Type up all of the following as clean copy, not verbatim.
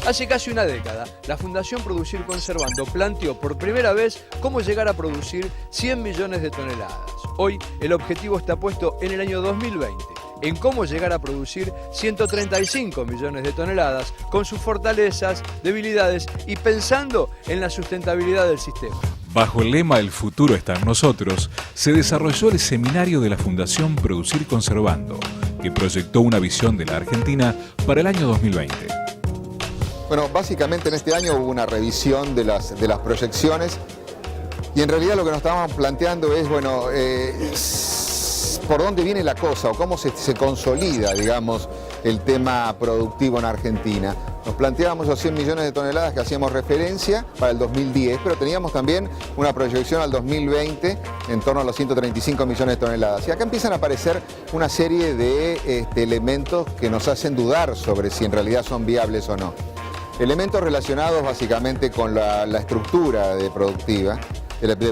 Hace casi una década, la Fundación Producir Conservando planteó por primera vez cómo llegar a producir 100 millones de toneladas. Hoy, el objetivo está puesto en el año 2020, en cómo llegar a producir 135 millones de toneladas con sus fortalezas, debilidades y pensando en la sustentabilidad del sistema. Bajo el lema "El futuro está en nosotros", se desarrolló el seminario de la Fundación Producir Conservando, que proyectó una visión de la Argentina para el año 2020. Bueno, básicamente en este año hubo una revisión de las proyecciones y en realidad lo que nos estábamos planteando es, bueno, por dónde viene la cosa o cómo se consolida, digamos, el tema productivo en Argentina. Nos planteábamos los 100 millones de toneladas que hacíamos referencia para el 2010, pero teníamos también una proyección al 2020 en torno a los 135 millones de toneladas. Y acá empiezan a aparecer una serie de elementos que nos hacen dudar sobre si en realidad son viables o no. Elementos relacionados básicamente con la estructura de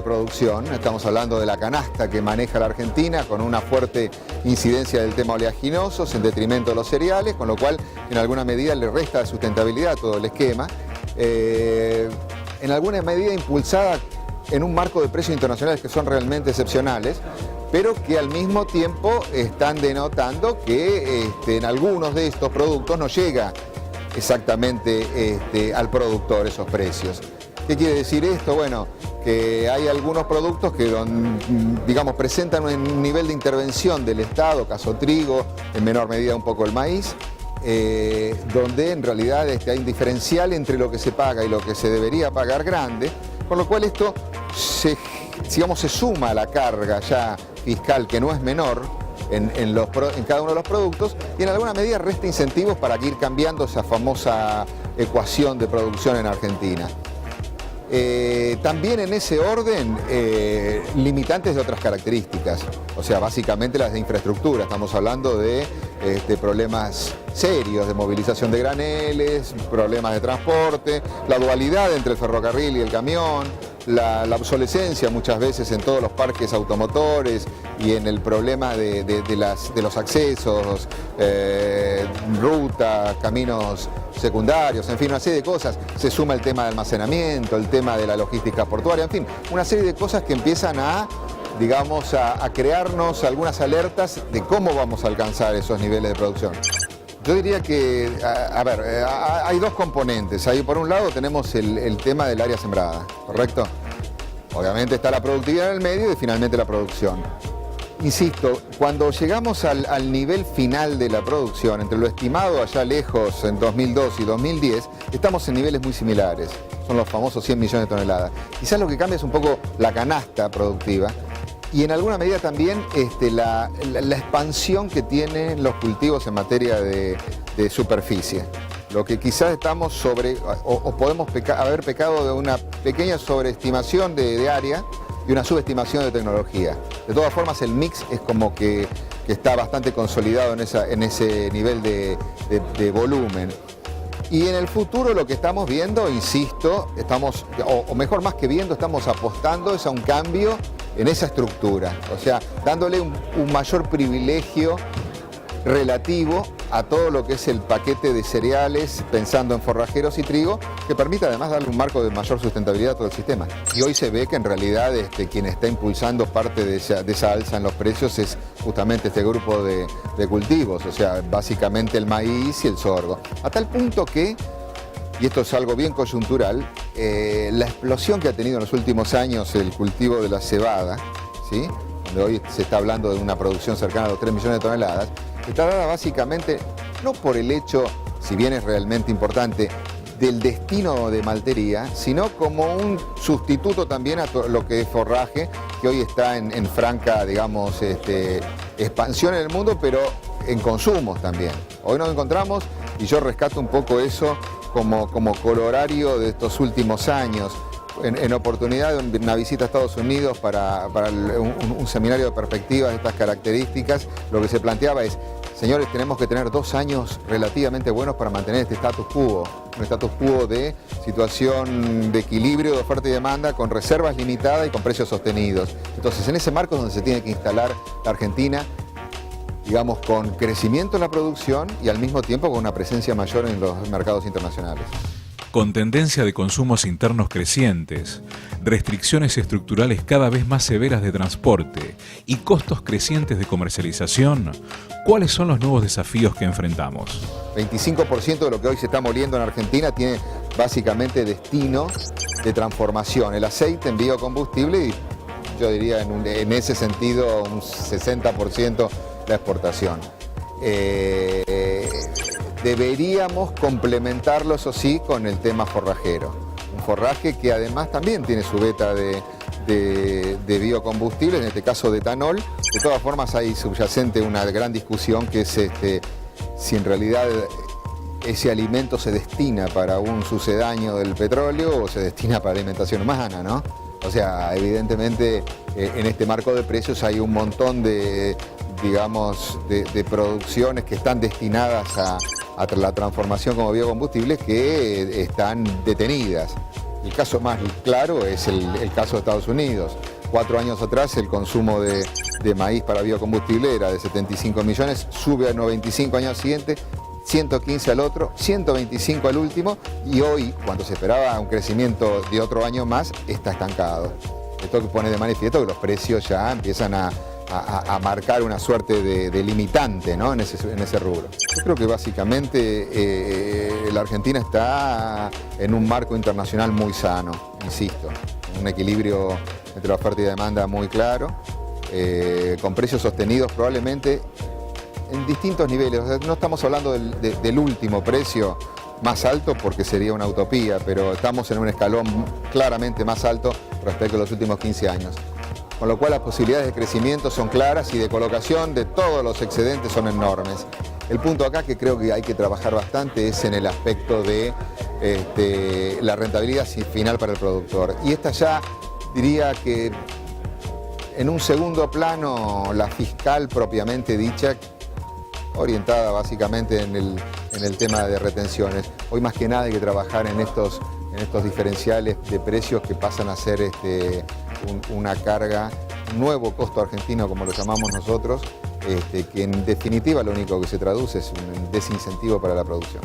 producción. Estamos hablando de la canasta que maneja la Argentina con una fuerte incidencia del tema oleaginosos en detrimento de los cereales, con lo cual en alguna medida le resta sustentabilidad a todo el esquema. En alguna medida impulsada en un marco de precios internacionales que son realmente excepcionales, pero que al mismo tiempo están denotando que en algunos de estos productos no llega exactamente al productor esos precios. ¿Qué quiere decir esto? Bueno, que hay algunos productos que, digamos, presentan un nivel de intervención del Estado, caso trigo, en menor medida un poco el maíz, donde en realidad hay un diferencial entre lo que se paga y lo que se debería pagar grande, con lo cual esto se suma a la carga ya fiscal, que no es menor, en cada uno de los productos, y en alguna medida resta incentivos para ir cambiando esa famosa ecuación de producción en Argentina. También en ese orden, limitantes de otras características, o sea, básicamente las de infraestructura. Estamos hablando de problemas serios de movilización de graneles, problemas de transporte, la dualidad entre el ferrocarril y el camión, la obsolescencia muchas veces en todos los parques automotores y en el problema de los accesos, rutas, caminos secundarios, en fin, una serie de cosas. Se suma el tema de almacenamiento, el tema de la logística portuaria, en fin, una serie de cosas que empiezan a crearnos algunas alertas de cómo vamos a alcanzar esos niveles de producción. Yo diría que, hay dos componentes. Ahí por un lado tenemos el tema del área sembrada, ¿correcto? Obviamente está la productividad en el medio y finalmente la producción. Insisto, cuando llegamos al nivel final de la producción, entre lo estimado allá lejos en 2002 y 2010, estamos en niveles muy similares. Son los famosos 100 millones de toneladas. Quizás lo que cambia es un poco la canasta productiva y en alguna medida también la expansión que tienen los cultivos en materia de superficie. Lo que quizás estamos podemos haber pecado de una pequeña sobreestimación de área y una subestimación de tecnología. De todas formas, el mix es como que está bastante consolidado en ese nivel de volumen. Y en el futuro lo que estamos viendo, insisto, más que viendo, estamos apostando es a un cambio en esa estructura. O sea, dándole un mayor privilegio relativo a todo lo que es el paquete de cereales, pensando en forrajeros y trigo, que permite además darle un marco de mayor sustentabilidad a todo el sistema. Y hoy se ve que en realidad quien está impulsando parte de esa alza en los precios es justamente este grupo de cultivos, o sea, básicamente el maíz y el sorgo. A tal punto que, y esto es algo bien coyuntural, la explosión que ha tenido en los últimos años el cultivo de la cebada, ¿sí?, donde hoy se está hablando de una producción cercana a los 3 millones de toneladas, está dada básicamente no por el hecho, si bien es realmente importante, del destino de maltería, sino como un sustituto también a lo que es forraje, que hoy está en franca, digamos, expansión en el mundo, pero en consumos también. Hoy nos encontramos, y yo rescato un poco eso como colorario de estos últimos años, en oportunidad de una visita a Estados Unidos para un seminario de perspectivas de estas características, lo que se planteaba es, señores, tenemos que tener 2 años relativamente buenos para mantener este status quo, un status quo de situación de equilibrio de oferta y demanda con reservas limitadas y con precios sostenidos. Entonces, en ese marco es donde se tiene que instalar la Argentina digamos, con crecimiento en la producción y al mismo tiempo con una presencia mayor en los mercados internacionales. Con tendencia de consumos internos crecientes, restricciones estructurales cada vez más severas de transporte y costos crecientes de comercialización, ¿cuáles son los nuevos desafíos que enfrentamos? 25% de lo que hoy se está moliendo en Argentina tiene básicamente destino de transformación. El aceite en biocombustible y yo diría en ese sentido un 60% la exportación. Deberíamos complementarlo, eso sí, con el tema forrajero. Un forraje que además también tiene su beta de biocombustible, en este caso de etanol. De todas formas hay subyacente una gran discusión que es si en realidad ese alimento se destina para un sucedáneo del petróleo o se destina para alimentación humana, ¿no? O sea, evidentemente en este marco de precios hay un montón de, digamos, de producciones que están destinadas a la transformación como biocombustibles que están detenidas. El caso más claro es el caso de Estados Unidos. 4 años atrás el consumo de maíz para biocombustible era de 75 millones, sube a 95 años siguientes, 115 al otro, 125 al último y hoy, cuando se esperaba un crecimiento de otro año más, está estancado. Esto que pone de manifiesto que los precios ya empiezan a marcar una suerte de limitante, ¿no? en ese rubro. Yo creo que básicamente la Argentina está en un marco internacional muy sano, insisto, un equilibrio entre la oferta y la demanda muy claro, con precios sostenidos probablemente en distintos niveles. O sea, no estamos hablando del último precio más alto porque sería una utopía, pero estamos en un escalón claramente más alto respecto a los últimos 15 años. Con lo cual las posibilidades de crecimiento son claras y de colocación de todos los excedentes son enormes. El punto acá que creo que hay que trabajar bastante es en el aspecto de la rentabilidad final para el productor. Y esta ya diría que en un segundo plano la fiscal propiamente dicha, orientada básicamente en el tema de retenciones. Hoy más que nada hay que trabajar en estos diferenciales de precios que pasan a ser una carga, un nuevo costo argentino como lo llamamos nosotros, que en definitiva lo único que se traduce es un desincentivo para la producción.